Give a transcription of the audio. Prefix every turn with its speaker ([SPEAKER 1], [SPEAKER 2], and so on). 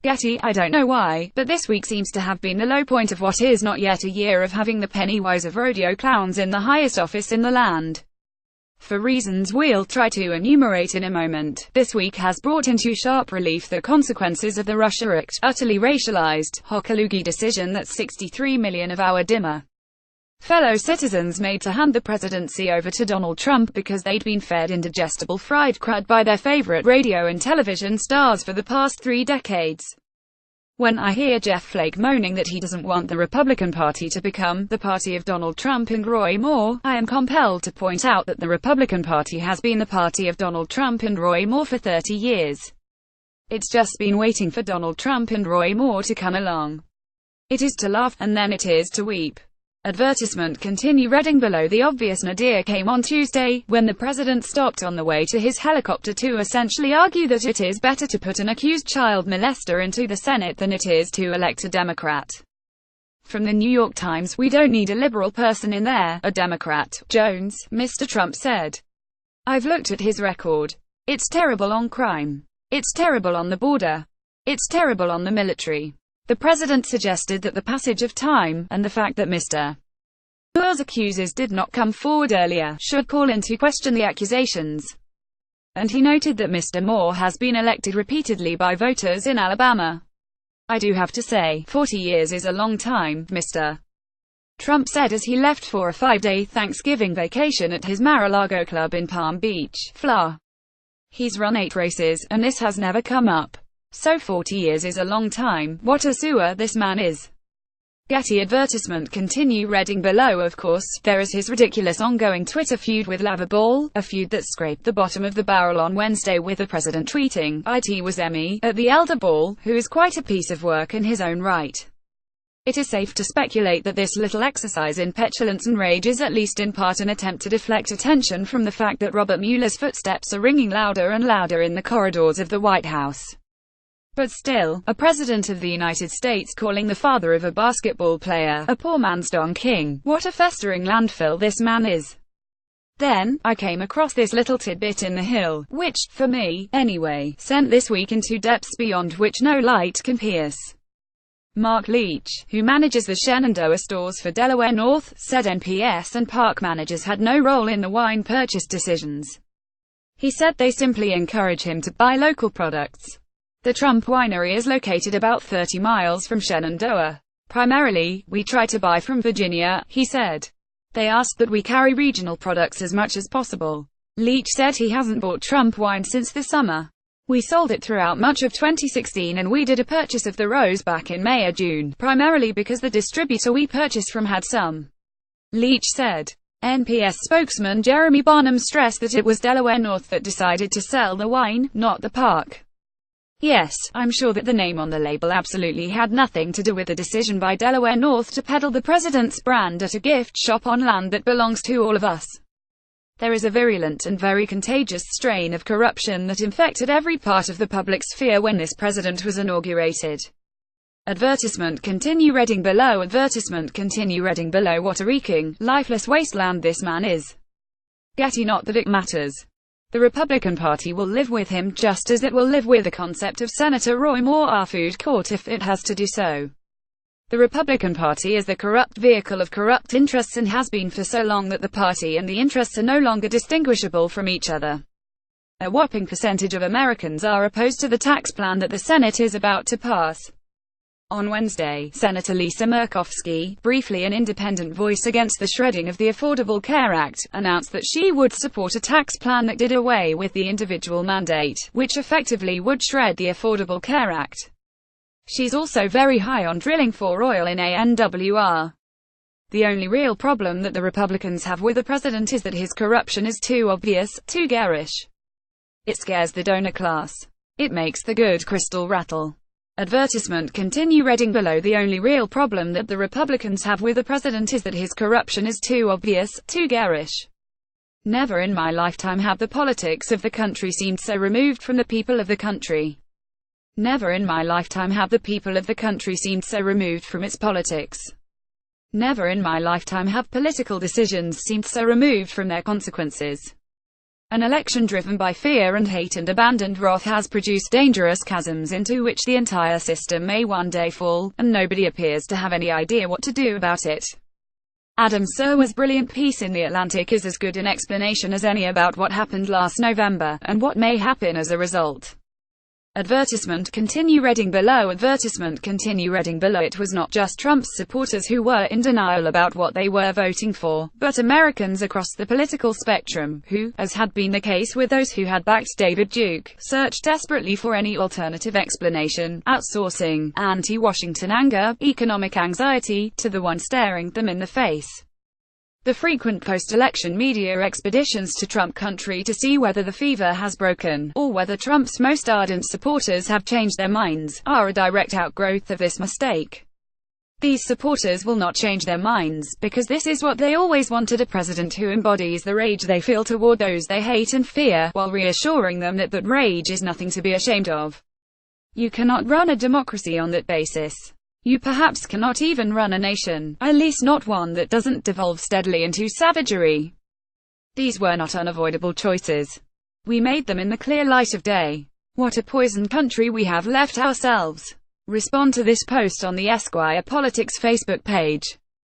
[SPEAKER 1] Getty, I don't know why, but this week seems to have been the low point of what is not yet a year of having the Pennywise of rodeo clowns in the highest office in the land. For reasons we'll try to enumerate in a moment, this week has brought into sharp relief the consequences of the Russiaratfcked, utterly racialized, hockaloogie decision that 63 million of our dimmer fellow citizens made to hand the presidency over to Donald Trump because they'd been fed indigestible fried crud by their favorite radio and television stars for the past 3 decades. When I hear Jeff Flake moaning that he doesn't want the Republican Party to become the party of Donald Trump and Roy Moore, I am compelled to point out that the Republican Party has been the party of Donald Trump and Roy Moore for 30 years. It's just been waiting for Donald Trump and Roy Moore to come along. It is to laugh, and then it is to weep. Advertisement continue reading below. The obvious nadir came on Tuesday, when the president stopped on the way to his helicopter to essentially argue that it is better to put an accused child molester into the Senate than it is to elect a Democrat. From the New York Times, "We don't need a liberal person in there, a Democrat, Jones," Mr. Trump said. "I've looked at his record. It's terrible on crime. It's terrible on the border. It's terrible on the military." The president suggested that the passage of time, and the fact that Mr. Moore's accusers did not come forward earlier, should call into question the accusations. And he noted that Mr. Moore has been elected repeatedly by voters in Alabama. "I do have to say, 40 years is a long time," Mr. Trump said as he left for a 5-day Thanksgiving vacation at his Mar-a-Lago club in Palm Beach, Florida. He's run 8 races, and this has never come up. So 40 years is a long time. What a sewer this man is. Getty advertisement continue reading below. Of course, there is his ridiculous ongoing Twitter feud with Lava Ball, a feud that scraped the bottom of the barrel on Wednesday with the president tweeting, "It was me," at the elder Ball, who is quite a piece of work in his own right. It is safe to speculate that this little exercise in petulance and rage is at least in part an attempt to deflect attention from the fact that Robert Mueller's footsteps are ringing louder and louder in the corridors of the White House. But still, a president of the United States calling the father of a basketball player a poor man's Don King. What a festering landfill this man is. Then, I came across this little tidbit in The Hill, which, for me, anyway, sent this week into depths beyond which no light can pierce. Mark Leach, who manages the Shenandoah stores for Delaware North, said NPS and park managers had no role in the wine purchase decisions. He said they simply encourage him to buy local products. The Trump winery is located about 30 miles from Shenandoah. "Primarily, we try to buy from Virginia," he said. "They ask that we carry regional products as much as possible." Leach said he hasn't bought Trump wine since the summer. "We sold it throughout much of 2016 and we did a purchase of the rose back in May or June, primarily because the distributor we purchased from had some," Leach said. NPS spokesman Jeremy Barnum stressed that it was Delaware North that decided to sell the wine, not the park. "Yes, I'm sure that the name on the label absolutely had nothing to do with the decision by Delaware North to peddle the president's brand at a gift shop on land that belongs to all of us. There is a virulent and very contagious strain of corruption that infected every part of the public sphere when this president was inaugurated." Advertisement continue reading below. Advertisement continue reading below. What a reeking, lifeless wasteland this man is. Getty, not that it matters. The Republican Party will live with him, just as it will live with the concept of Senator Roy Moore, our food court, if it has to do so. The Republican Party is the corrupt vehicle of corrupt interests and has been for so long that the party and the interests are no longer distinguishable from each other. A whopping percentage of Americans are opposed to the tax plan that the Senate is about to pass. On Wednesday, Senator Lisa Murkowski, briefly an independent voice against the shredding of the Affordable Care Act, announced that she would support a tax plan that did away with the individual mandate, which effectively would shred the Affordable Care Act. She's also very high on drilling for oil in ANWR. The only real problem that the Republicans have with the president is that his corruption is too obvious, too garish. It scares the donor class. It makes the good crystal rattle. Advertisement continue reading below. The only real problem that the Republicans have with the president is that his corruption is too obvious, too garish. Never in my lifetime have the politics of the country seemed so removed from the people of the country. Never in my lifetime have the people of the country seemed so removed from its politics. Never in my lifetime have political decisions seemed so removed from their consequences. An election driven by fear and hate and abandoned wrath has produced dangerous chasms into which the entire system may one day fall, and nobody appears to have any idea what to do about it. Adam Serwer's brilliant piece in The Atlantic is as good an explanation as any about what happened last November, and what may happen as a result. Advertisement continue reading below. Advertisement continue reading below. It was not just Trump's supporters who were in denial about what they were voting for, but Americans across the political spectrum, who, as had been the case with those who had backed David Duke, searched desperately for any alternative explanation, outsourcing anti-Washington anger, economic anxiety, to the one staring them in the face. The frequent post-election media expeditions to Trump country to see whether the fever has broken, or whether Trump's most ardent supporters have changed their minds, are a direct outgrowth of this mistake. These supporters will not change their minds, because this is what they always wanted: a president who embodies the rage they feel toward those they hate and fear, while reassuring them that that rage is nothing to be ashamed of. You cannot run a democracy on that basis. You perhaps cannot even run a nation, at least not one that doesn't devolve steadily into savagery. These were not unavoidable choices. We made them in the clear light of day. What a poisoned country we have left ourselves. Respond to this post on the Esquire Politics Facebook page.